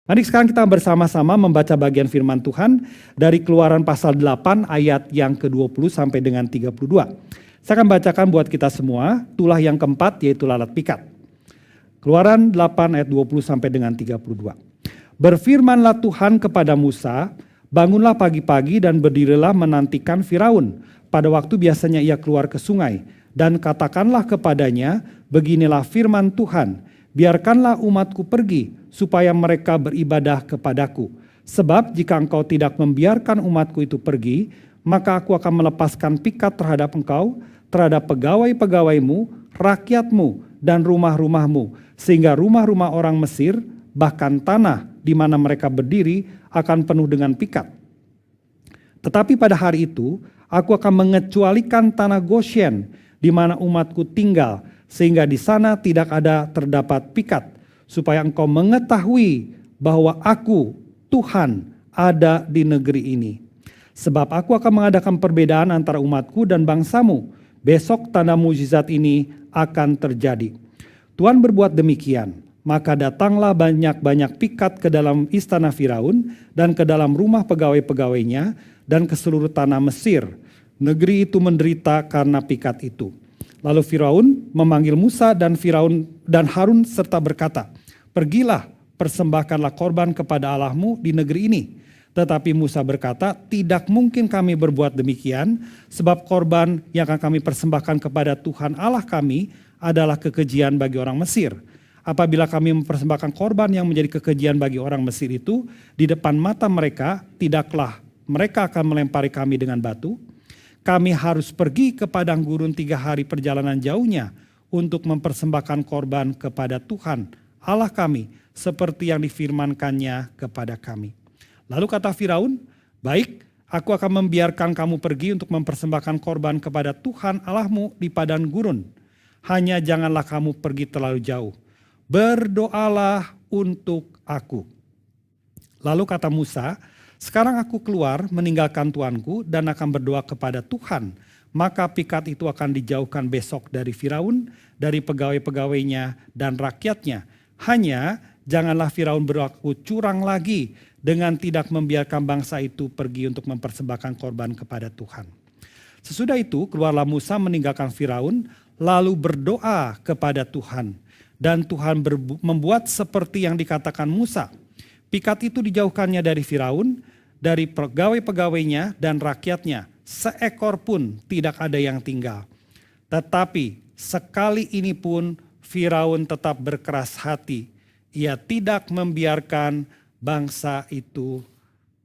Mari sekarang kita bersama-sama membaca bagian firman Tuhan dari Keluaran pasal 8 ayat yang ke-20 sampai dengan 32. Saya akan bacakan buat kita semua, tulah yang keempat yaitu lalat pikat. Keluaran 8 ayat 20 sampai dengan 32. Berfirmanlah Tuhan kepada Musa, bangunlah pagi-pagi dan berdirilah menantikan Firaun pada waktu biasanya ia keluar ke sungai. Dan katakanlah kepadanya, beginilah firman Tuhan, biarkanlah umatku pergi, supaya mereka beribadah kepadaku. Sebab jika engkau tidak membiarkan umatku itu pergi, maka aku akan melepaskan pikat terhadap engkau, terhadap pegawai-pegawaimu, rakyatmu, dan rumah-rumahmu, sehingga rumah-rumah orang Mesir, bahkan tanah di mana mereka berdiri, akan penuh dengan pikat. Tetapi pada hari itu, aku akan mengecualikan tanah Goshen, di mana umatku tinggal, sehingga di sana tidak ada terdapat pikat, supaya engkau mengetahui bahwa aku, Tuhan, ada di negeri ini. Sebab aku akan mengadakan perbedaan antara umatku dan bangsamu. Besok tanda mukjizat ini akan terjadi. Tuhan berbuat demikian, maka datanglah banyak-banyak pikat ke dalam istana Firaun dan ke dalam rumah pegawai-pegawainya dan ke seluruh tanah Mesir. Negeri itu menderita karena pikat itu. Lalu Firaun memanggil Musa dan Harun serta berkata, pergilah, persembahkanlah korban kepada Allahmu di negeri ini. Tetapi Musa berkata, tidak mungkin kami berbuat demikian, sebab korban yang akan kami persembahkan kepada Tuhan Allah kami adalah kekejian bagi orang Mesir. Apabila kami mempersembahkan korban yang menjadi kekejian bagi orang Mesir itu, di depan mata mereka, tidaklah mereka akan melempari kami dengan batu. Kami harus pergi ke padang gurun 3 hari perjalanan jauhnya untuk mempersembahkan korban kepada Tuhan Allah kami seperti yang difirmankannya kepada kami. Lalu kata Firaun, baik, aku akan membiarkan kamu pergi untuk mempersembahkan korban kepada Tuhan Allahmu di padang gurun. Hanya janganlah kamu pergi terlalu jauh. Berdoalah untuk aku. Lalu kata Musa, sekarang aku keluar meninggalkan tuanku dan akan berdoa kepada Tuhan. Maka pikat itu akan dijauhkan besok dari Firaun, dari pegawai-pegawainya dan rakyatnya. Hanya janganlah Firaun berlaku curang lagi dengan tidak membiarkan bangsa itu pergi untuk mempersembahkan korban kepada Tuhan. Sesudah itu keluarlah Musa meninggalkan Firaun lalu berdoa kepada Tuhan. Dan Tuhan membuat seperti yang dikatakan Musa. Pikat itu dijauhkannya dari Firaun, dari pegawai-pegawainya dan rakyatnya. Seekor pun tidak ada yang tinggal. Tetapi sekali ini pun Firaun tetap berkeras hati. Ia tidak membiarkan bangsa itu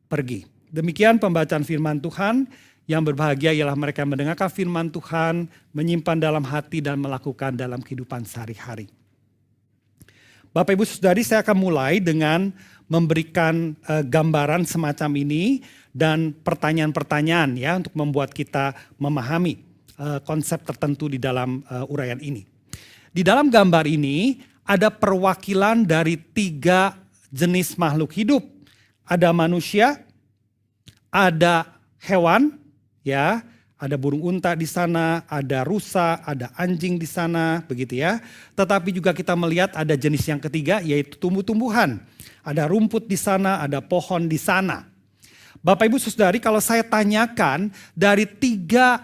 pergi. Demikian pembacaan firman Tuhan. Yang berbahagia ialah mereka yang mendengarkan firman Tuhan, menyimpan dalam hati dan melakukan dalam kehidupan sehari-hari. Bapak Ibu Saudari, saya akan mulai dengan memberikan gambaran semacam ini dan pertanyaan-pertanyaan ya untuk membuat kita memahami konsep tertentu di dalam uraian ini. Di dalam gambar ini ada perwakilan dari 3 jenis makhluk hidup. Ada manusia, ada hewan, ya, ada burung unta di sana, ada rusa, ada anjing di sana, begitu ya. Tetapi juga kita melihat ada jenis yang ketiga yaitu tumbuh-tumbuhan. Ada rumput di sana, ada pohon di sana. Bapak Ibu Saudari, kalau saya tanyakan dari 3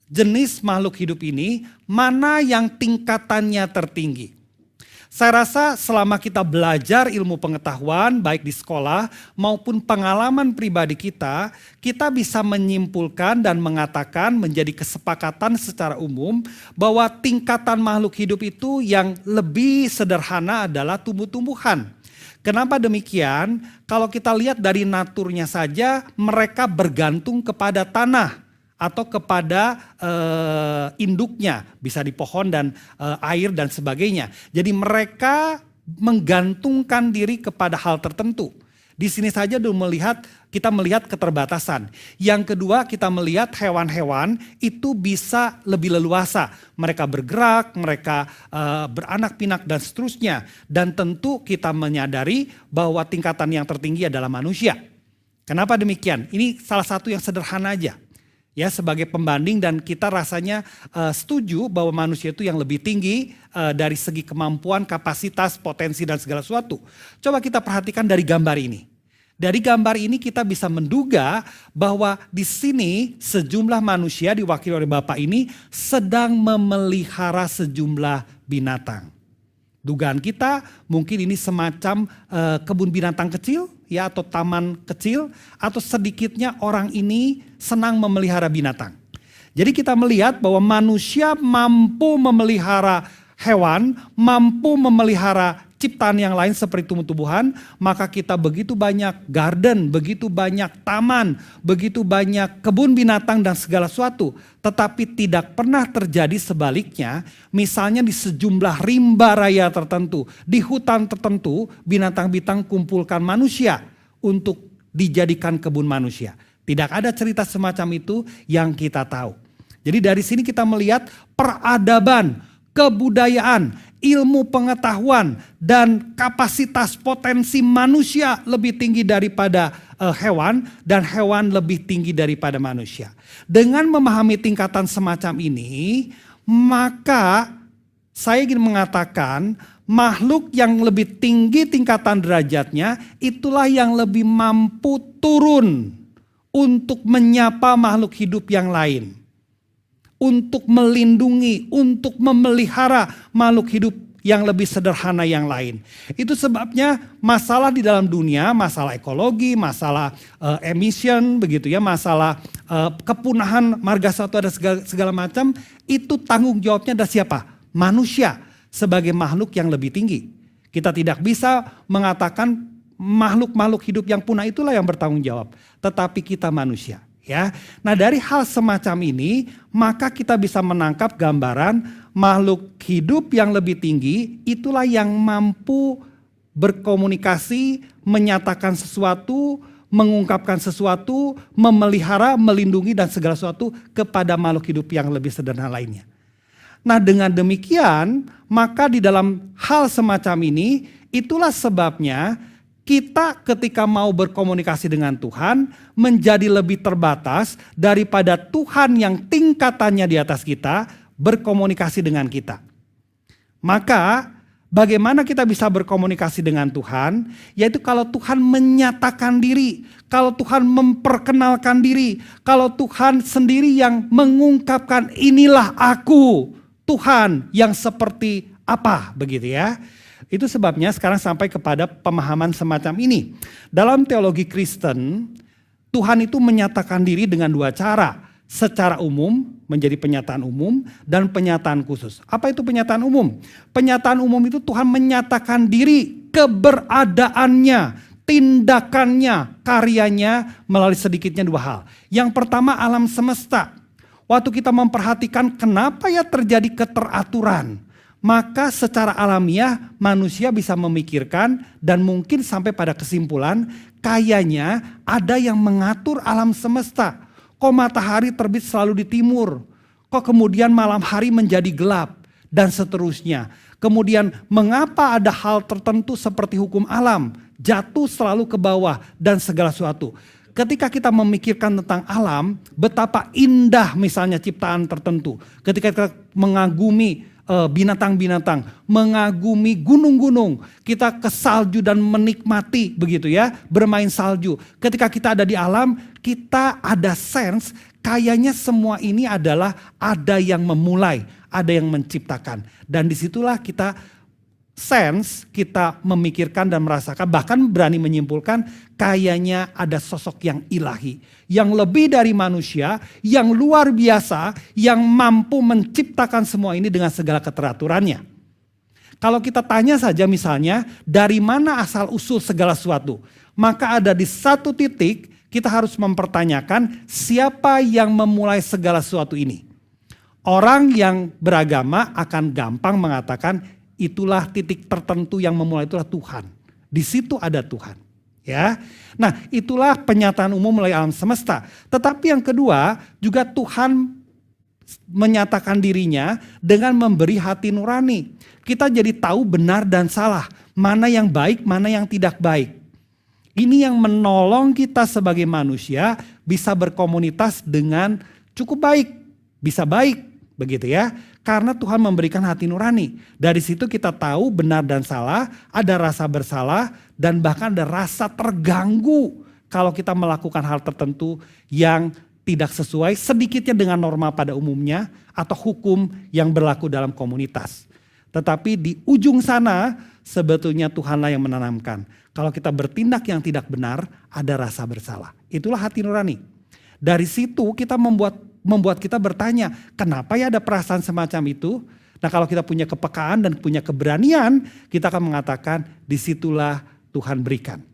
jenis makhluk hidup ini, mana yang tingkatannya tertinggi? Saya rasa selama kita belajar ilmu pengetahuan baik di sekolah maupun pengalaman pribadi kita bisa menyimpulkan dan mengatakan menjadi kesepakatan secara umum bahwa tingkatan makhluk hidup itu yang lebih sederhana adalah tumbuh-tumbuhan. Kenapa demikian? Kalau kita lihat dari naturnya saja mereka bergantung kepada tanah atau kepada induknya, bisa di pohon dan air dan sebagainya. Jadi mereka menggantungkan diri kepada hal tertentu. Di sini saja kita melihat keterbatasan. Yang kedua kita melihat hewan-hewan itu bisa lebih leluasa. Mereka bergerak, mereka beranak pinak dan seterusnya. Dan tentu kita menyadari bahwa tingkatan yang tertinggi adalah manusia. Kenapa demikian? Ini salah satu yang sederhana aja. Ya, sebagai pembanding, dan kita rasanya setuju bahwa manusia itu yang lebih tinggi dari segi kemampuan, kapasitas, potensi dan segala sesuatu. Coba kita perhatikan dari gambar ini. Dari gambar ini kita bisa menduga bahwa di sini sejumlah manusia diwakili oleh Bapak ini sedang memelihara sejumlah binatang. Dugaan kita mungkin ini semacam kebun binatang kecil ya, atau taman kecil, atau sedikitnya orang ini senang memelihara binatang. Jadi kita melihat bahwa manusia mampu memelihara hewan, mampu memelihara ciptaan yang lain seperti tumbuh-tumbuhan, maka kita begitu banyak garden, begitu banyak taman, begitu banyak kebun binatang dan segala sesuatu. Tetapi tidak pernah terjadi sebaliknya, misalnya di sejumlah rimba raya tertentu, di hutan tertentu, binatang-binatang kumpulkan manusia untuk dijadikan kebun manusia. Tidak ada cerita semacam itu yang kita tahu. Jadi dari sini kita melihat peradaban, kebudayaan, ilmu pengetahuan, dan kapasitas potensi manusia lebih tinggi daripada hewan, dan hewan lebih tinggi daripada manusia. Dengan memahami tingkatan semacam ini, maka saya ingin mengatakan makhluk yang lebih tinggi tingkatan derajatnya, itulah yang lebih mampu turun untuk menyapa makhluk hidup yang lain, untuk melindungi, untuk memelihara makhluk hidup yang lebih sederhana yang lain. Itu sebabnya masalah di dalam dunia, masalah ekologi, masalah emission, begitu ya, masalah kepunahan marga satwa dan segala macam, itu tanggung jawabnya ada siapa? Manusia sebagai makhluk yang lebih tinggi. Kita tidak bisa mengatakan makhluk-makhluk hidup yang punah itulah yang bertanggung jawab, tetapi kita manusia. Ya, nah dari hal semacam ini maka kita bisa menangkap gambaran makhluk hidup yang lebih tinggi itulah yang mampu berkomunikasi, menyatakan sesuatu, mengungkapkan sesuatu, memelihara, melindungi dan segala sesuatu kepada makhluk hidup yang lebih sederhana lainnya. Nah dengan demikian maka di dalam hal semacam ini itulah sebabnya kita ketika mau berkomunikasi dengan Tuhan menjadi lebih terbatas daripada Tuhan yang tingkatannya di atas kita berkomunikasi dengan kita. Maka bagaimana kita bisa berkomunikasi dengan Tuhan? Yaitu kalau Tuhan menyatakan diri, kalau Tuhan memperkenalkan diri, kalau Tuhan sendiri yang mengungkapkan inilah aku, Tuhan yang seperti apa, begitu ya. Itu sebabnya sekarang sampai kepada pemahaman semacam ini. Dalam teologi Kristen, Tuhan itu menyatakan diri dengan dua cara. Secara umum, menjadi penyataan umum, dan penyataan khusus. Apa itu penyataan umum? Penyataan umum itu Tuhan menyatakan diri, keberadaannya, tindakannya, karyanya melalui sedikitnya dua hal. Yang pertama alam semesta. Waktu kita memperhatikan kenapa ya terjadi keteraturan, maka secara alamiah manusia bisa memikirkan dan mungkin sampai pada kesimpulan kayaknya ada yang mengatur alam semesta. Kok matahari terbit selalu di timur? Kok kemudian malam hari menjadi gelap? Dan seterusnya. Kemudian mengapa ada hal tertentu seperti hukum alam jatuh selalu ke bawah dan segala sesuatu. Ketika kita memikirkan tentang alam, betapa indah misalnya ciptaan tertentu. Ketika kita mengagumi binatang-binatang, mengagumi gunung-gunung, kita ke salju dan menikmati begitu ya, bermain salju. Ketika kita ada di alam, kita ada sense kayaknya semua ini adalah ada yang memulai, ada yang menciptakan. Dan disitulah kita sense, kita memikirkan dan merasakan, bahkan berani menyimpulkan kayaknya ada sosok yang ilahi, yang lebih dari manusia, yang luar biasa, yang mampu menciptakan semua ini dengan segala keteraturannya. Kalau kita tanya saja misalnya, dari mana asal usul segala sesuatu? Maka ada di satu titik kita harus mempertanyakan siapa yang memulai segala sesuatu ini. Orang yang beragama akan gampang mengatakan itulah titik tertentu yang memulai, itulah Tuhan. Di situ ada Tuhan. Ya, nah itulah penyataan umum melalui alam semesta. Tetapi yang kedua juga Tuhan menyatakan dirinya dengan memberi hati nurani. Kita jadi tahu benar dan salah, mana yang baik, mana yang tidak baik. Ini yang menolong kita sebagai manusia bisa berkomunitas dengan cukup baik, bisa baik, begitu ya. Karena Tuhan memberikan hati nurani. Dari situ kita tahu benar dan salah, ada rasa bersalah, dan bahkan ada rasa terganggu kalau kita melakukan hal tertentu yang tidak sesuai sedikitnya dengan norma pada umumnya atau hukum yang berlaku dalam komunitas. Tetapi di ujung sana sebetulnya Tuhanlah yang menanamkan. Kalau kita bertindak yang tidak benar, ada rasa bersalah. Itulah hati nurani. Dari situ kita membuat kita bertanya, kenapa ya ada perasaan semacam itu? Nah kalau kita punya kepekaan dan punya keberanian, kita akan mengatakan disitulah Tuhan berikan.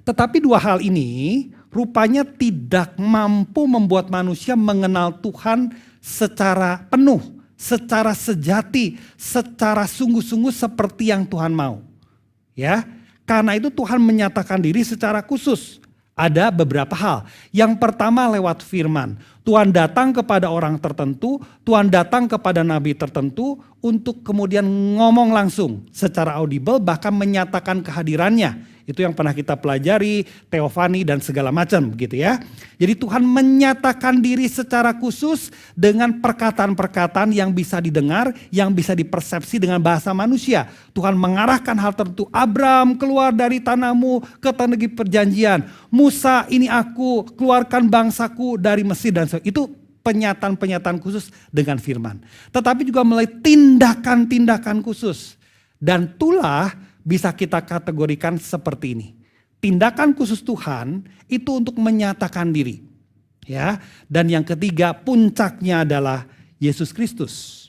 Tetapi dua hal ini rupanya tidak mampu membuat manusia mengenal Tuhan secara penuh, secara sejati, secara sungguh-sungguh seperti yang Tuhan mau. Ya, karena itu Tuhan menyatakan diri secara khusus. Ada beberapa hal. Yang pertama lewat firman. Tuhan datang kepada orang tertentu, Tuhan datang kepada nabi tertentu untuk kemudian ngomong langsung secara audible, bahkan menyatakan kehadirannya. Itu yang pernah kita pelajari, teofani dan segala macam gitu ya. Jadi Tuhan menyatakan diri secara khusus dengan perkataan-perkataan yang bisa didengar, yang bisa dipersepsi dengan bahasa manusia. Tuhan mengarahkan hal tertentu, Abram keluar dari tanahmu ke tanah negeri perjanjian. Musa ini aku, keluarkan bangsaku dari Mesir dan sebagainya. Itu penyataan-penyataan khusus dengan firman. Tetapi juga melalui tindakan-tindakan khusus. Dan itulah bisa kita kategorikan seperti ini. Tindakan khusus Tuhan itu untuk menyatakan diri. Ya, dan yang ketiga puncaknya adalah Yesus Kristus.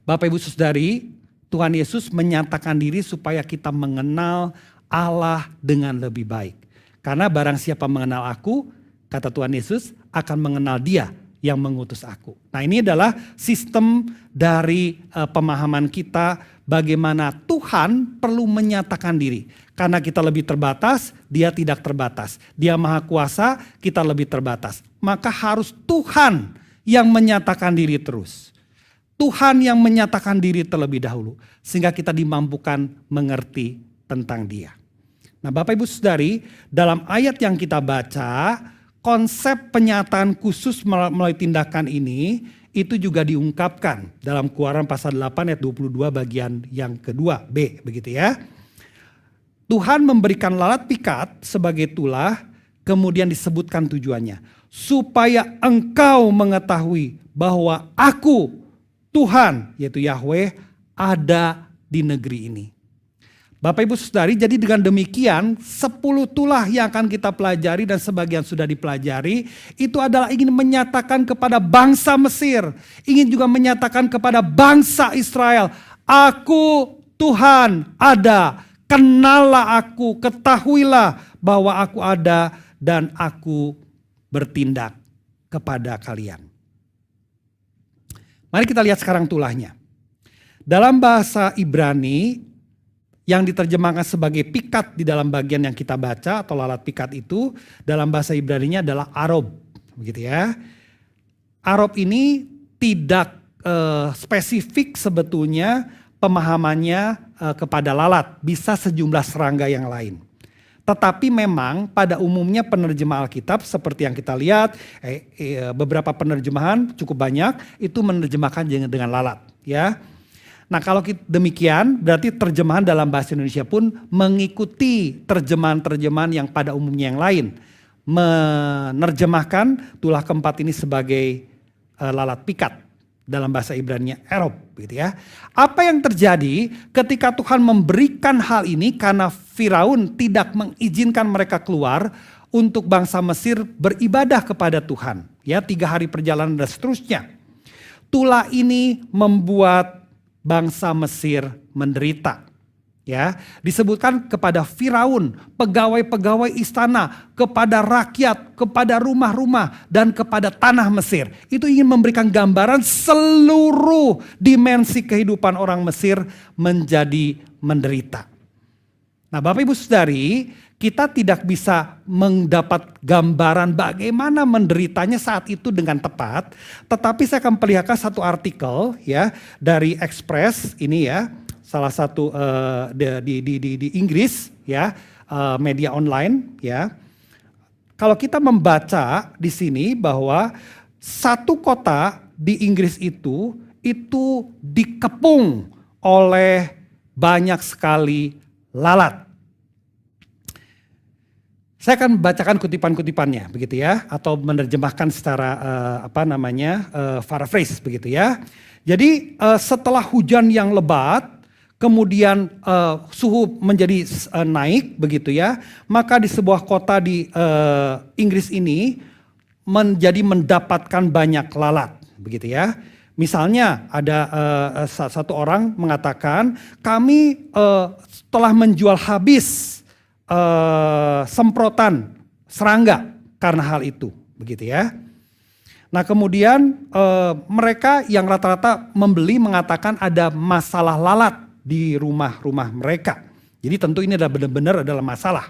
Bapak Ibu Saudari, Tuhan Yesus menyatakan diri supaya kita mengenal Allah dengan lebih baik. Karena barang siapa mengenal aku, kata Tuhan Yesus, akan mengenal Dia yang mengutus aku. Nah ini adalah sistem dari pemahaman kita bagaimana Tuhan perlu menyatakan diri. Karena kita lebih terbatas, Dia tidak terbatas. Dia maha kuasa, kita lebih terbatas. Maka harus Tuhan yang menyatakan diri terus. Tuhan yang menyatakan diri terlebih dahulu. Sehingga kita dimampukan mengerti tentang Dia. Nah Bapak Ibu Saudari, dalam ayat yang kita baca, konsep penyataan khusus melalui tindakan ini itu juga diungkapkan dalam Keluaran pasal 8 ayat 22 bagian yang kedua B, begitu ya. Tuhan memberikan lalat pikat sebagai tulah, kemudian disebutkan tujuannya. Supaya engkau mengetahui bahwa aku, Tuhan, yaitu Yahweh, ada di negeri ini. Bapak Ibu Saudari, jadi dengan demikian 10 tulah yang akan kita pelajari dan sebagian sudah dipelajari, itu adalah ingin menyatakan kepada bangsa Mesir, ingin juga menyatakan kepada bangsa Israel, aku Tuhan ada, kenallah aku, ketahuilah bahwa aku ada dan aku bertindak kepada kalian. Mari kita lihat sekarang tulahnya. Dalam bahasa Ibrani, yang diterjemahkan sebagai pikat di dalam bagian yang kita baca atau lalat pikat itu dalam bahasa Ibraninya adalah arob, begitu ya. Arob ini tidak spesifik sebetulnya pemahamannya kepada lalat, bisa sejumlah serangga yang lain. Tetapi memang pada umumnya penerjemah Alkitab seperti yang kita lihat, beberapa penerjemahan cukup banyak itu menerjemahkan dengan lalat, ya. Nah kalau demikian berarti terjemahan dalam bahasa Indonesia pun mengikuti terjemahan-terjemahan yang pada umumnya yang lain. Menerjemahkan tulah keempat ini sebagai lalat pikat dalam bahasa Ibrani Erob, gitu ya. Apa yang terjadi ketika Tuhan memberikan hal ini karena Firaun tidak mengizinkan mereka keluar untuk bangsa Mesir beribadah kepada Tuhan. Ya, 3 hari perjalanan dan seterusnya. Tulah ini membuat bangsa Mesir menderita. Ya, disebutkan kepada Firaun, pegawai-pegawai istana, kepada rakyat, kepada rumah-rumah dan kepada tanah Mesir. Itu ingin memberikan gambaran seluruh dimensi kehidupan orang Mesir menjadi menderita. Nah, Bapak Ibu Saudari, kita tidak bisa mendapat gambaran bagaimana menderitanya saat itu dengan tepat. Tetapi saya akan perlihatkan satu artikel ya dari Express ini ya, salah satu di Inggris ya, media online ya. kalau kita membaca di sini bahwa satu kota di Inggris itu dikepung oleh banyak sekali lalat. Saya akan bacakan kutipan-kutipannya begitu ya, atau menerjemahkan secara paraphrase begitu ya. Jadi setelah hujan yang lebat, kemudian suhu menjadi naik begitu ya, maka di sebuah kota di Inggris ini mendapatkan banyak lalat begitu ya. Misalnya ada satu orang mengatakan, kami telah menjual habis semprotan serangga karena hal itu, begitu ya. Nah kemudian mereka yang rata-rata membeli mengatakan ada masalah lalat di rumah-rumah mereka. Jadi tentu ini adalah benar-benar adalah masalah.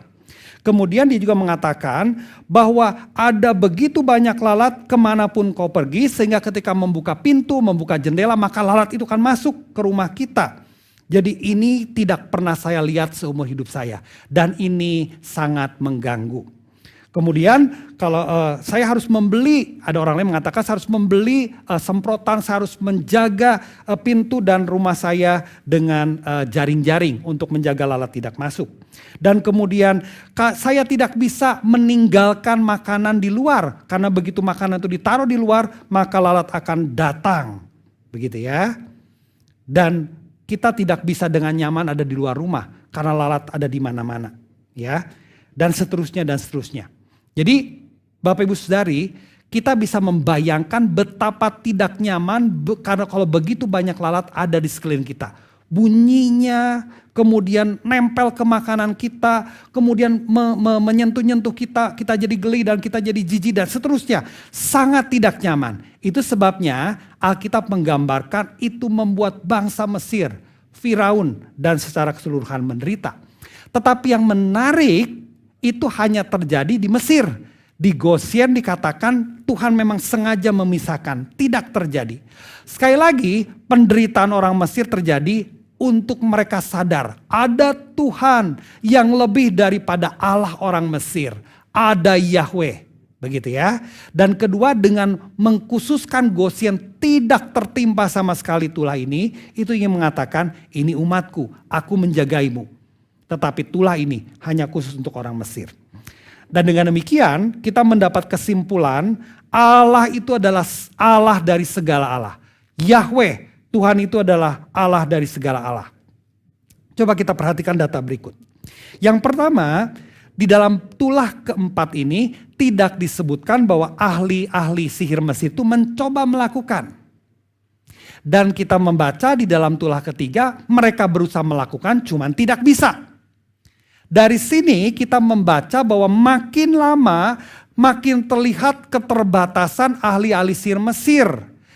Kemudian dia juga mengatakan bahwa ada begitu banyak lalat kemanapun kau pergi, sehingga ketika membuka pintu, membuka jendela, maka lalat itu akan masuk ke rumah kita. Jadi ini tidak pernah saya lihat seumur hidup saya. Dan ini sangat mengganggu. Kemudian kalau saya harus membeli, ada orang lain mengatakan saya harus membeli semprotan, saya harus menjaga pintu dan rumah saya dengan jaring-jaring untuk menjaga lalat tidak masuk. Dan kemudian saya tidak bisa meninggalkan makanan di luar. Karena begitu makanan itu ditaruh di luar, maka lalat akan datang. Begitu ya. Dan kita tidak bisa dengan nyaman ada di luar rumah karena lalat ada di mana-mana, ya. Dan seterusnya dan seterusnya. Jadi, Bapak Ibu Saudari, kita bisa membayangkan betapa tidak nyaman karena kalau begitu banyak lalat ada di sekeliling kita. Bunyinya, kemudian nempel ke makanan kita, kemudian menyentuh-nyentuh kita jadi geli dan kita jadi jijik dan seterusnya. Sangat tidak nyaman. Itu sebabnya Alkitab menggambarkan itu membuat bangsa Mesir, Firaun dan secara keseluruhan menderita. Tetapi yang menarik itu hanya terjadi di Mesir. Di Gosyen dikatakan Tuhan memang sengaja memisahkan, tidak terjadi. Sekali lagi penderitaan orang Mesir terjadi untuk mereka sadar ada Tuhan yang lebih daripada Allah orang Mesir. Ada Yahweh, begitu ya. Dan kedua dengan mengkhususkan Gosyen tidak tertimpa sama sekali tulah ini, itu ingin mengatakan ini umatku, aku menjagaimu. Tetapi tulah ini hanya khusus untuk orang Mesir. Dan dengan demikian kita mendapat kesimpulan Allah itu adalah Allah dari segala Allah. Yahweh, Tuhan itu adalah Allah dari segala Allah. Coba kita perhatikan data berikut. Yang pertama, di dalam tulah keempat ini tidak disebutkan bahwa ahli-ahli sihir Mesir itu mencoba melakukan. Dan kita membaca di dalam tulah ketiga, mereka berusaha melakukan cuman tidak bisa. Dari sini kita membaca bahwa makin lama makin terlihat keterbatasan ahli-ahli sihir Mesir.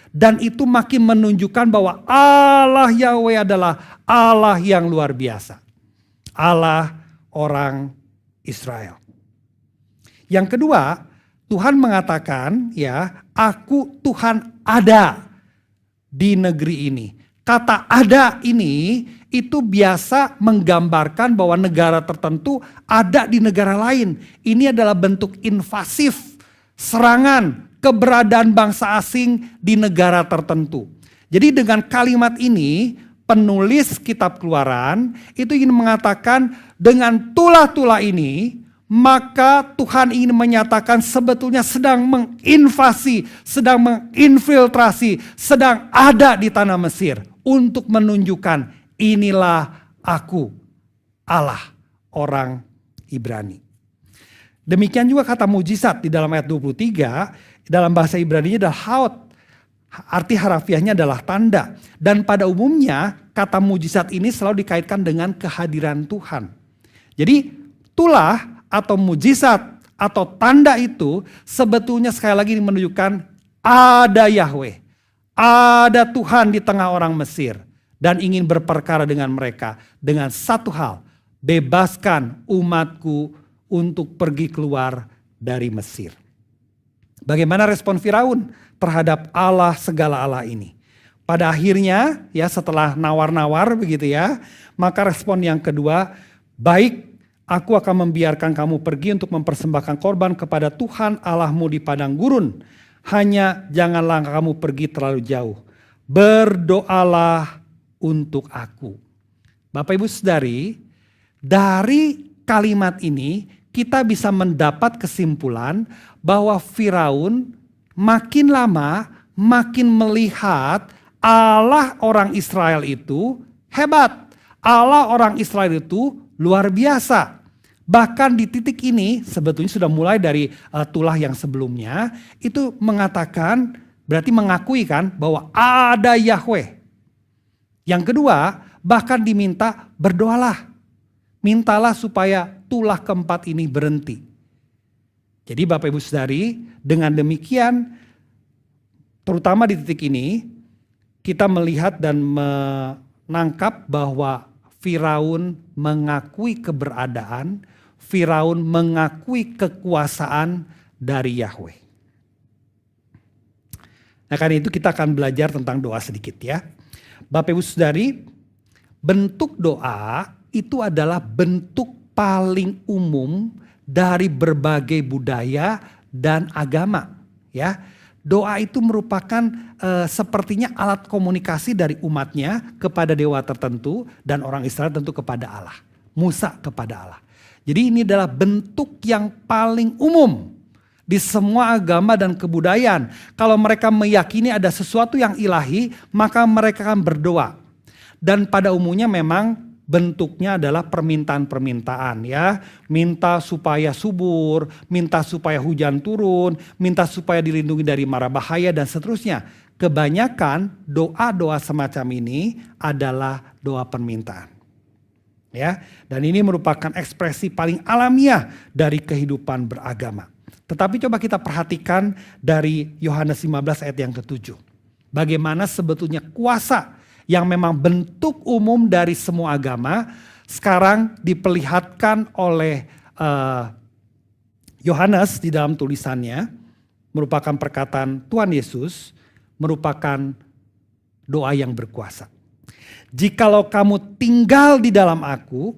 Dan itu makin menunjukkan bahwa Allah Yahweh adalah Allah yang luar biasa. Allah orang Israel. Yang kedua, Tuhan mengatakan ya, aku Tuhan ada di negeri ini. Kata ada ini itu biasa menggambarkan bahwa negara tertentu ada di negara lain. Ini adalah bentuk invasif, serangan, keberadaan bangsa asing di negara tertentu. Jadi dengan kalimat ini penulis kitab Keluaran itu ingin mengatakan dengan tulah-tulah ini maka Tuhan ingin menyatakan sebetulnya sedang menginvasi, sedang menginfiltrasi, sedang ada di tanah Mesir untuk menunjukkan inilah aku Allah orang Ibrani. Demikian juga kata mujizat di dalam ayat 23. Dalam bahasa Ibrani adalah haot. Arti harafiahnya adalah tanda. Dan pada umumnya kata mujizat ini selalu dikaitkan dengan kehadiran Tuhan. Jadi tulah atau mujizat atau tanda itu sebetulnya sekali lagi menunjukkan ada Yahweh. Ada Tuhan di tengah orang Mesir. Dan ingin berperkara dengan mereka. Dengan satu hal. Bebaskan umatku untuk pergi keluar dari Mesir. Bagaimana respon Firaun terhadap Allah segala Allah ini? Pada akhirnya ya setelah nawar-nawar begitu ya, maka respon yang kedua, baik Aku akan membiarkan kamu pergi untuk mempersembahkan korban kepada Tuhan Allahmu di padang gurun. Hanya janganlah kamu pergi terlalu jauh. Berdoalah untuk aku. Bapak Ibu Saudari, dari kalimat ini kita bisa mendapat kesimpulan bahwa Firaun makin lama makin melihat Allah orang Israel itu hebat. Allah orang Israel itu luar biasa. Bahkan di titik ini sebetulnya sudah mulai dari tulah yang sebelumnya itu mengatakan, berarti mengakui kan bahwa ada Yahweh. Yang kedua bahkan diminta berdoalah. Mintalah supaya tulah keempat ini berhenti. Jadi Bapak Ibu Saudari, dengan demikian terutama di titik ini kita melihat dan menangkap bahwa Firaun mengakui keberadaan, Firaun mengakui kekuasaan dari Yahweh. Nah karena itu kita akan belajar tentang doa sedikit ya. Bapak Ibu Saudari, bentuk doa itu adalah bentuk paling umum dari berbagai budaya dan agama ya. Doa itu merupakan sepertinya alat komunikasi dari umatnya kepada dewa tertentu dan orang Israel tentu kepada Allah. Musa kepada Allah. Jadi ini adalah bentuk yang paling umum di semua agama dan kebudayaan. Kalau mereka meyakini ada sesuatu yang ilahi, maka mereka akan berdoa. Dan pada umumnya memang bentuknya adalah permintaan-permintaan ya. Minta supaya subur, minta supaya hujan turun, minta supaya dilindungi dari mara bahaya dan seterusnya. Kebanyakan doa-doa semacam ini adalah doa permintaan. Ya, dan ini merupakan ekspresi paling alamiah dari kehidupan beragama. Tetapi coba kita perhatikan dari Yohanes 15 ayat yang ke-7. Bagaimana sebetulnya kuasa yang memang bentuk umum dari semua agama sekarang diperlihatkan oleh Yohanes di dalam tulisannya, merupakan perkataan Tuhan Yesus, merupakan doa yang berkuasa. Jikalau kamu tinggal di dalam aku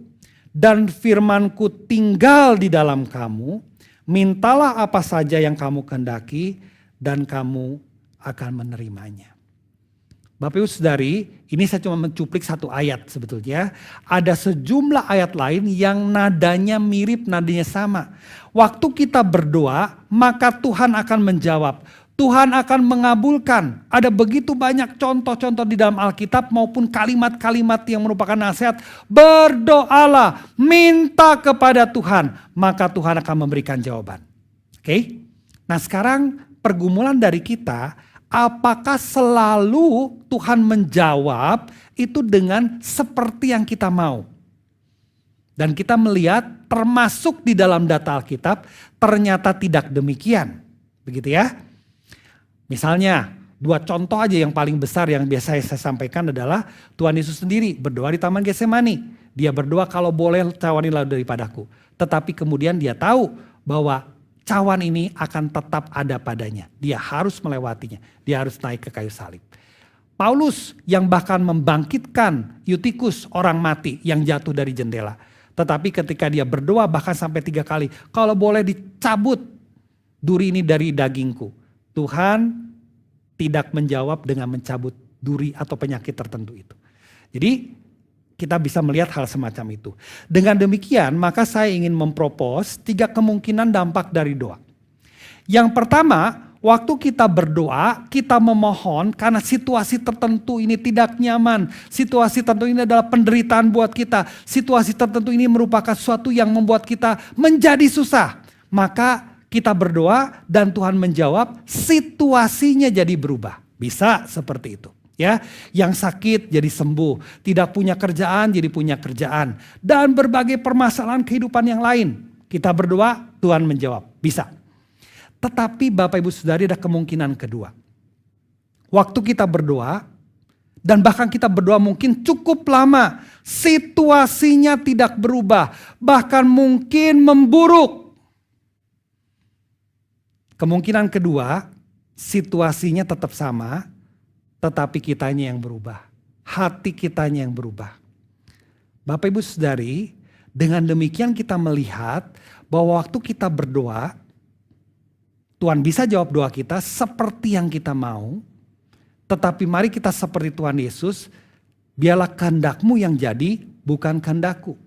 dan firmanku tinggal di dalam kamu, mintalah apa saja yang kamu kehendaki dan kamu akan menerimanya. Bapak Ibu Saudari, ini saya cuma mencuplik satu ayat sebetulnya. Ada sejumlah ayat lain yang nadanya mirip, nadanya sama. Waktu kita berdoa, maka Tuhan akan menjawab. Tuhan akan mengabulkan. Ada begitu banyak contoh-contoh di dalam Alkitab maupun kalimat-kalimat yang merupakan nasihat. Berdoalah, minta kepada Tuhan, maka Tuhan akan memberikan jawaban. Oke? Nah sekarang pergumulan dari kita, apakah selalu Tuhan menjawab itu dengan seperti yang kita mau? Dan kita melihat termasuk di dalam data Alkitab ternyata tidak demikian. Begitu ya. Misalnya dua contoh aja yang paling besar yang biasa saya sampaikan adalah Tuhan Yesus sendiri berdoa di Taman Getsemani. Dia berdoa kalau boleh cawanilah daripadaku. Tetapi kemudian dia tahu bahwa cawan ini akan tetap ada padanya. Dia harus melewatinya. Dia harus naik ke kayu salib. Paulus yang bahkan membangkitkan Eutikus orang mati yang jatuh dari jendela. Tetapi ketika dia berdoa bahkan sampai 3 kali. Kalau boleh dicabut duri ini dari dagingku. Tuhan tidak menjawab dengan mencabut duri atau penyakit tertentu itu. Jadi kita bisa melihat hal semacam itu. Dengan demikian maka saya ingin mempropos 3 kemungkinan dampak dari doa. Yang pertama, waktu kita berdoa, kita memohon karena situasi tertentu ini tidak nyaman. Situasi tertentu ini adalah penderitaan buat kita. Situasi tertentu ini merupakan sesuatu yang membuat kita menjadi susah. Maka kita berdoa dan Tuhan menjawab, situasinya jadi berubah. Bisa seperti itu. Ya, yang sakit jadi sembuh, tidak punya kerjaan jadi punya kerjaan, dan berbagai permasalahan kehidupan yang lain. Kita berdoa, Tuhan menjawab, bisa. Tetapi Bapak Ibu Saudari ada kemungkinan kedua. Waktu kita berdoa, dan bahkan kita berdoa mungkin cukup lama, situasinya tidak berubah, bahkan mungkin memburuk. Kemungkinan kedua, situasinya tetap sama, tetapi kitanya yang berubah. Hati kitanya yang berubah. Bapak Ibu Saudari, Dengan demikian kita melihat bahwa waktu kita berdoa, Tuhan bisa jawab doa kita seperti yang kita mau. Tetapi mari kita seperti Tuhan Yesus, biarlah kehendak-Mu yang jadi, bukan kehendak-Ku.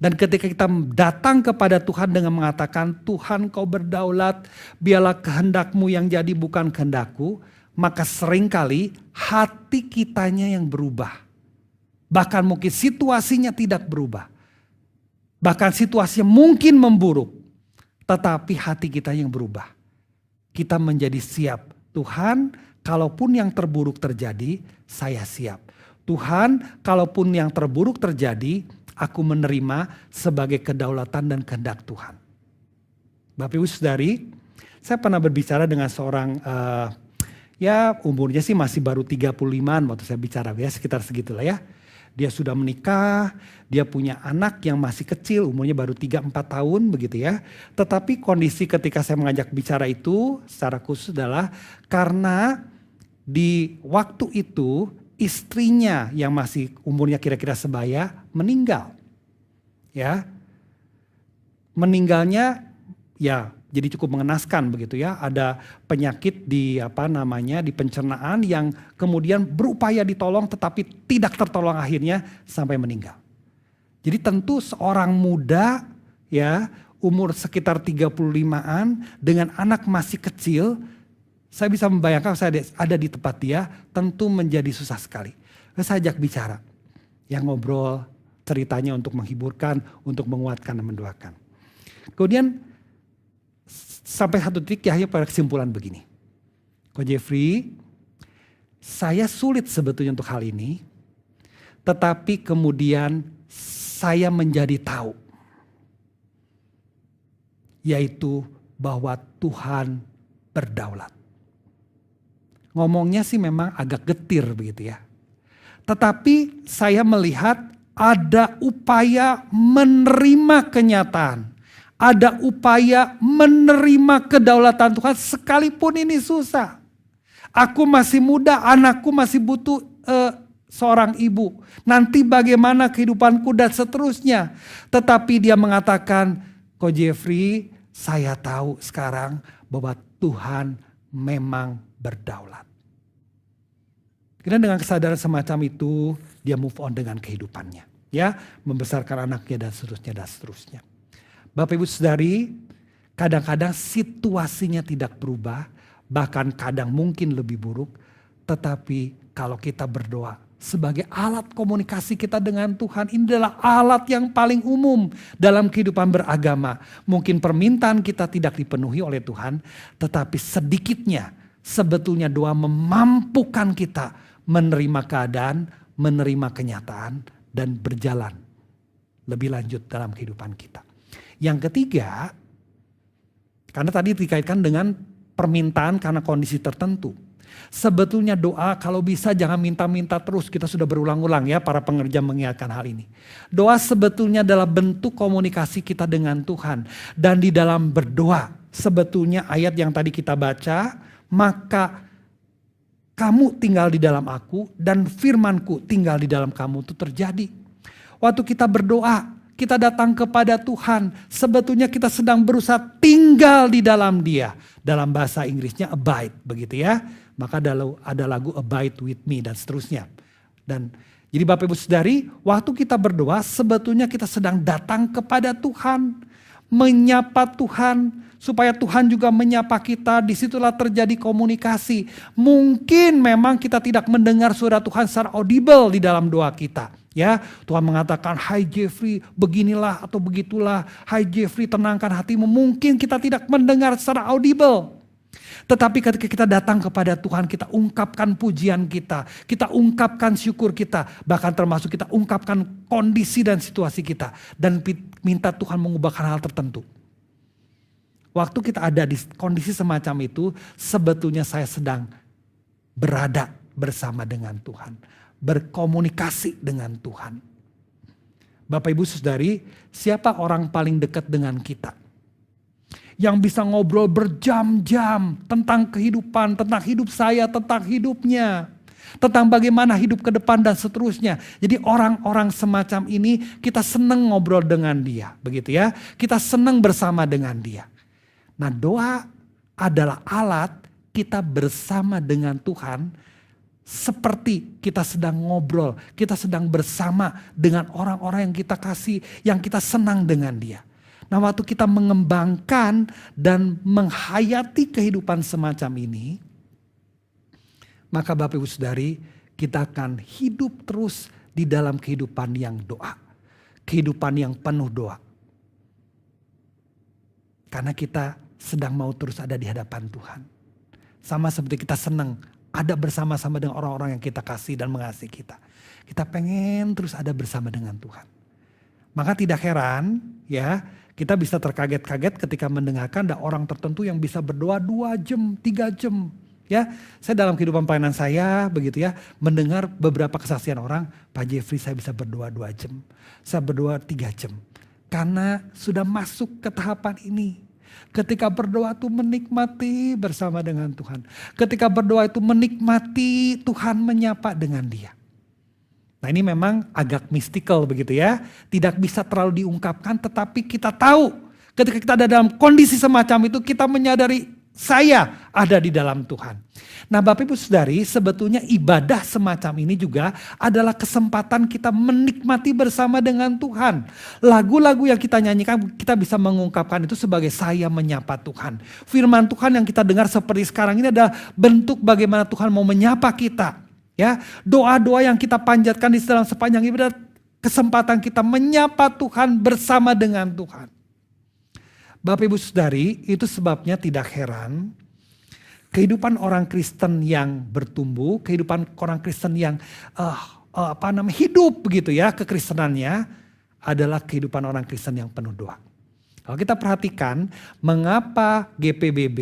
Dan ketika kita datang kepada Tuhan dengan mengatakan, Tuhan Kau berdaulat, biarlah kehendak-Mu yang jadi bukan kehendak-Ku, maka seringkali hati kitanya yang berubah. Bahkan mungkin situasinya tidak berubah. Bahkan situasinya mungkin memburuk, tetapi hati kita yang berubah. Kita menjadi siap. Tuhan, kalaupun yang terburuk terjadi, saya siap. Tuhan, kalaupun yang terburuk terjadi, aku menerima sebagai kedaulatan dan kehendak Tuhan. Bapak Ibu Saudari, saya pernah berbicara dengan seorang, ya umurnya sih masih baru 35an waktu saya bicara, ya sekitar segitulah ya. Dia sudah menikah, dia punya anak yang masih kecil, umurnya baru 3-4 tahun begitu ya. Tetapi kondisi ketika saya mengajak bicara itu secara khusus adalah karena di waktu itu istrinya yang masih umurnya kira-kira sebaya meninggal. Ya. Meninggalnya ya jadi cukup mengenaskan begitu ya. Ada penyakit di di pencernaan yang kemudian berupaya ditolong tetapi tidak tertolong akhirnya sampai meninggal. Jadi tentu seorang muda ya umur sekitar 35an dengan anak masih kecil, saya bisa membayangkan saya ada di tempat dia tentu menjadi susah sekali. Saya ajak bicara, yang ngobrol ceritanya untuk menghiburkan, untuk menguatkan dan mendoakan. Kemudian sampai satu titik ya pada kesimpulan begini. Ko Jeffrey, saya sulit sebetulnya untuk hal ini, tetapi kemudian saya menjadi tahu, yaitu bahwa Tuhan berdaulat. Ngomongnya sih memang agak getir begitu ya. Tetapi saya melihat ada upaya menerima kenyataan. Ada upaya menerima kedaulatan Tuhan sekalipun ini susah. Aku masih muda, anakku masih butuh seorang ibu. Nanti bagaimana kehidupanku dan seterusnya. Tetapi dia mengatakan, Ko Jeffrey, saya tahu sekarang bahwa Tuhan memang berdaulat. Karena dengan kesadaran semacam itu, dia move on dengan kehidupannya. Ya, membesarkan anaknya dan seterusnya dan seterusnya. Bapak Ibu Saudari, kadang-kadang situasinya tidak berubah, bahkan kadang mungkin lebih buruk. Tetapi kalau kita berdoa sebagai alat komunikasi kita dengan Tuhan, ini adalah alat yang paling umum dalam kehidupan beragama. Mungkin permintaan kita tidak dipenuhi oleh Tuhan, tetapi sedikitnya sebetulnya doa memampukan kita menerima keadaan, menerima kenyataan, dan berjalan lebih lanjut dalam kehidupan kita. Yang ketiga, karena tadi dikaitkan dengan permintaan karena kondisi tertentu. Sebetulnya doa kalau bisa jangan minta-minta terus, kita sudah berulang-ulang ya para pengerja mengingatkan hal ini. Doa sebetulnya adalah bentuk komunikasi kita dengan Tuhan. Dan di dalam berdoa sebetulnya ayat yang tadi kita baca, maka kamu tinggal di dalam aku dan firmanku tinggal di dalam kamu itu terjadi. Waktu kita berdoa, kita datang kepada Tuhan, sebetulnya kita sedang berusaha tinggal di dalam Dia. Dalam bahasa Inggrisnya abide, begitu ya. Maka ada lagu Abide With Me dan seterusnya. Dan jadi Bapak Ibu Saudari, waktu kita berdoa sebetulnya kita sedang datang kepada Tuhan. Menyapa Tuhan, supaya Tuhan juga menyapa kita, disitulah terjadi komunikasi. Mungkin memang kita tidak mendengar suara Tuhan secara audible di dalam doa kita. Ya, Tuhan mengatakan, hai Jeffrey beginilah atau begitulah, hai Jeffrey tenangkan hatimu. Mungkin kita tidak mendengar secara audible. Tetapi ketika kita datang kepada Tuhan, kita ungkapkan pujian kita ungkapkan syukur kita, bahkan termasuk kita ungkapkan kondisi dan situasi kita. Dan minta Tuhan mengubahkan hal tertentu. Waktu kita ada di kondisi semacam itu, sebetulnya saya sedang berada bersama dengan Tuhan. Berkomunikasi dengan Tuhan. Bapak Ibu Saudari, siapa orang paling dekat dengan kita? Yang bisa ngobrol berjam-jam tentang kehidupan, tentang hidup saya, tentang hidupnya. tentang bagaimana hidup ke depan dan seterusnya. Jadi orang-orang semacam ini kita senang ngobrol dengan dia, begitu ya. Kita senang bersama dengan dia. Nah, doa adalah alat kita bersama dengan Tuhan, seperti kita sedang ngobrol, kita sedang bersama dengan orang-orang yang kita kasih, yang kita senang dengan dia. Nah, waktu kita mengembangkan dan menghayati kehidupan semacam ini, maka Bapak Ibu Saudari, kita akan hidup terus di dalam kehidupan yang doa. Kehidupan yang penuh doa. Karena kita sedang mau terus ada di hadapan Tuhan. Sama seperti kita senang ada bersama-sama dengan orang-orang yang kita kasih dan mengasihi kita. Kita pengen terus ada bersama dengan Tuhan. Maka tidak heran ya, kita bisa terkaget-kaget ketika mendengarkan ada orang tertentu yang bisa berdoa 2 jam, 3 jam. Ya, saya dalam kehidupan pelayanan saya begitu ya, mendengar beberapa kesaksian orang, Pak Jeffrey saya bisa berdoa 2 jam, saya berdoa 3 jam. Karena sudah masuk ke tahapan ini. Ketika berdoa itu menikmati bersama dengan Tuhan. Ketika berdoa itu menikmati Tuhan menyapa dengan dia. Nah, ini memang agak mistikal begitu ya. Tidak bisa terlalu diungkapkan, tetapi kita tahu ketika kita ada dalam kondisi semacam itu, kita menyadari saya ada di dalam Tuhan. Nah, Bapak Ibu Saudari, sebetulnya ibadah semacam ini juga adalah kesempatan kita menikmati bersama dengan Tuhan. Lagu-lagu yang kita nyanyikan, kita bisa mengungkapkan itu sebagai saya menyapa Tuhan. Firman Tuhan yang kita dengar seperti sekarang ini adalah bentuk bagaimana Tuhan mau menyapa kita. Ya, doa-doa yang kita panjatkan di dalam sepanjang ibadah, kesempatan kita menyapa Tuhan bersama dengan Tuhan. Bapak Ibu Saudari, itu sebabnya tidak heran kehidupan orang Kristen yang bertumbuh, kehidupan orang Kristen yang hidup begitu ya, kekristenannya adalah kehidupan orang Kristen yang penuh doa. Kalau kita perhatikan mengapa GPBB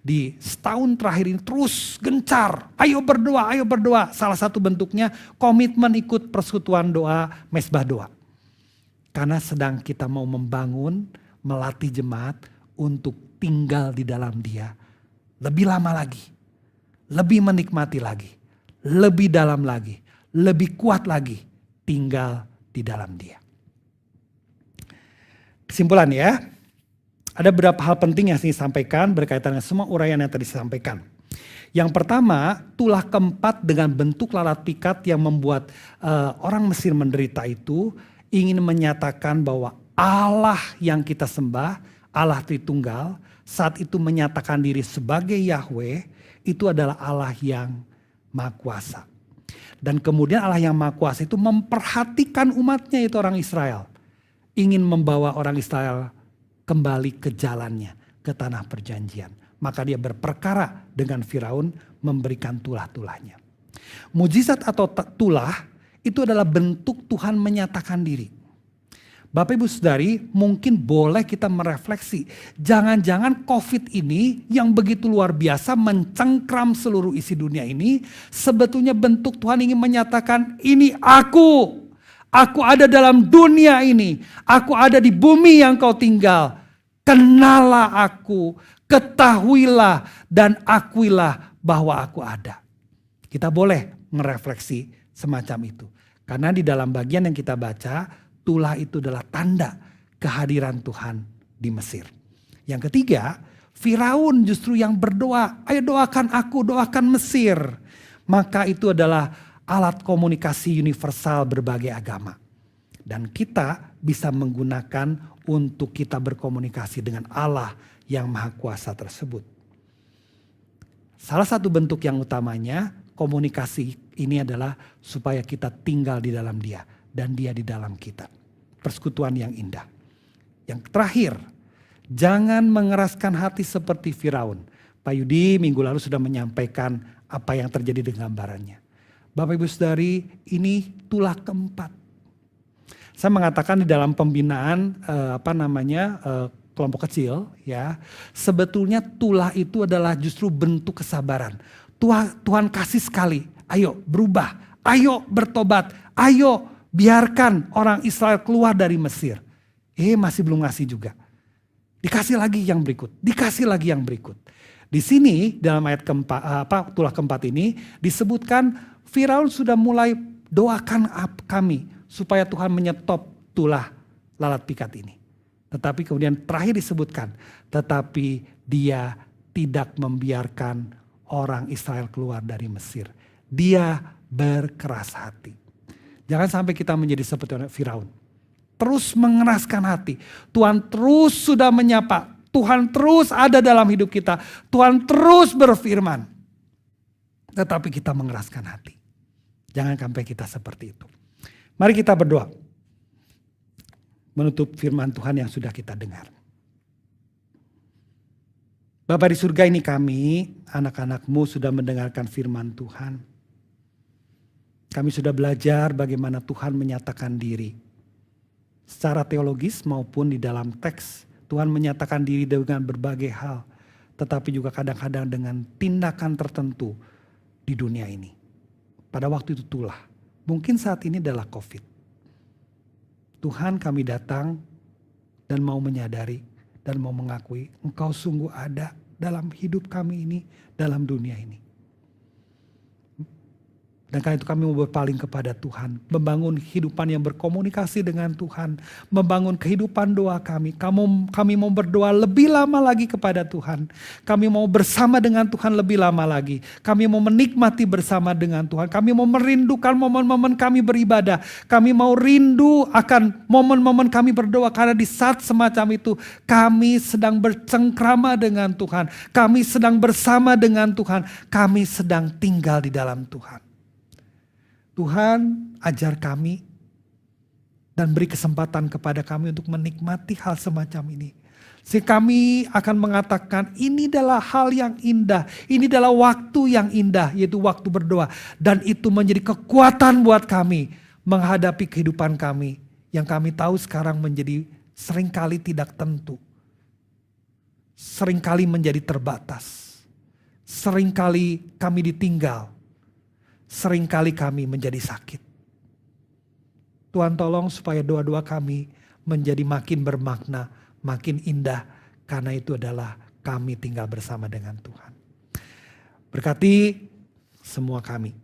di setahun terakhir ini terus gencar, ayo berdoa. Salah satu bentuknya komitmen ikut persekutuan doa, mesbah doa. Karena sedang kita mau membangun, melatih jemaat untuk tinggal di dalam dia. Lebih lama lagi, lebih menikmati lagi, lebih dalam lagi, lebih kuat lagi tinggal di dalam dia. Kesimpulan ya, ada beberapa hal penting yang saya sampaikan berkaitan dengan semua uraian yang tadi saya sampaikan. Yang pertama, tulah keempat dengan bentuk lalat pikat yang membuat orang Mesir menderita itu ingin menyatakan bahwa Allah yang kita sembah, Allah Tritunggal, saat itu menyatakan diri sebagai Yahweh, itu adalah Allah yang Maha Kuasa. Dan kemudian Allah yang Maha Kuasa itu memperhatikan umatnya, itu orang Israel. Ingin membawa orang Israel kembali ke jalannya, ke tanah perjanjian. Maka dia berperkara dengan Firaun, memberikan tulah-tulahnya. Mujizat atau tulah itu adalah bentuk Tuhan menyatakan diri. Bapak Ibu Saudari, mungkin boleh kita merefleksi. Jangan-jangan COVID ini yang begitu luar biasa mencengkram seluruh isi dunia ini, sebetulnya bentuk Tuhan ingin menyatakan, ini aku. Aku ada dalam dunia ini. Aku ada di bumi yang kau tinggal. Kenalah aku, ketahuilah dan akuilah bahwa aku ada. Kita boleh merefleksi semacam itu. Karena di dalam bagian yang kita baca, tulah itu adalah tanda kehadiran Tuhan di Mesir. Yang ketiga, Firaun justru yang berdoa, ayo doakan aku, doakan Mesir. Maka itu adalah alat komunikasi universal berbagai agama. Dan kita bisa menggunakan untuk kita berkomunikasi dengan Allah yang Maha Kuasa tersebut. Salah satu bentuk yang utamanya komunikasi ini adalah supaya kita tinggal di dalam Dia dan Dia di dalam kita. Persekutuan yang indah. Yang terakhir, jangan mengeraskan hati seperti Firaun. Pak Yudi minggu lalu sudah menyampaikan apa yang terjadi dengan gambarannya. Bapak Ibu Saudari, ini tulah keempat. Saya mengatakan di dalam pembinaan kelompok kecil ya, sebetulnya tulah itu adalah justru bentuk kesabaran. Tuhan kasih sekali, ayo berubah, ayo bertobat, ayo biarkan orang Israel keluar dari Mesir. Masih belum ngasih juga. Dikasih lagi yang berikut, dikasih lagi yang berikut. Di sini dalam ayat keempat, tulah keempat ini disebutkan Firaun sudah mulai doakan kami supaya Tuhan menyetop tulah lalat pikat ini. Tetapi kemudian terakhir disebutkan, tetapi dia tidak membiarkan orang Israel keluar dari Mesir. Dia berkeras hati. Jangan sampai kita menjadi seperti Firaun. Terus mengeraskan hati. Tuhan terus sudah menyapa. Tuhan terus ada dalam hidup kita. Tuhan terus berfirman. Tetapi kita mengeraskan hati. Jangan sampai kita seperti itu. Mari kita berdoa. Menutup firman Tuhan yang sudah kita dengar. Bapa di surga, ini kami, anak-anak-Mu sudah mendengarkan firman Tuhan. Kami sudah belajar bagaimana Tuhan menyatakan diri. Secara teologis maupun di dalam teks, Tuhan menyatakan diri dengan berbagai hal. Tetapi juga kadang-kadang dengan tindakan tertentu di dunia ini. Pada waktu itu itulah. Mungkin saat ini adalah COVID. Tuhan, kami datang dan mau menyadari dan mau mengakui Engkau sungguh ada dalam hidup kami ini, dalam dunia ini. Dan karena itu kami mau berpaling kepada Tuhan. Membangun kehidupan yang berkomunikasi dengan Tuhan. Membangun kehidupan doa kami. Kami mau berdoa lebih lama lagi kepada Tuhan. Kami mau bersama dengan Tuhan lebih lama lagi. Kami mau menikmati bersama dengan Tuhan. Kami mau merindukan momen-momen kami beribadah. Kami mau rindu akan momen-momen kami berdoa. Karena di saat semacam itu kami sedang bercengkrama dengan Tuhan. Kami sedang bersama dengan Tuhan. Kami sedang tinggal di dalam Tuhan. Tuhan, ajar kami dan beri kesempatan kepada kami untuk menikmati hal semacam ini. Sehingga kami akan mengatakan ini adalah hal yang indah. Ini adalah waktu yang indah, yaitu waktu berdoa. Dan itu menjadi kekuatan buat kami menghadapi kehidupan kami. Yang kami tahu sekarang menjadi seringkali tidak tentu. Seringkali menjadi terbatas. Seringkali kami ditinggal. Seringkali kami menjadi sakit. Tuhan tolong supaya doa-doa kami menjadi makin bermakna, makin indah. Karena itu adalah kami tinggal bersama dengan Tuhan. Berkati semua kami.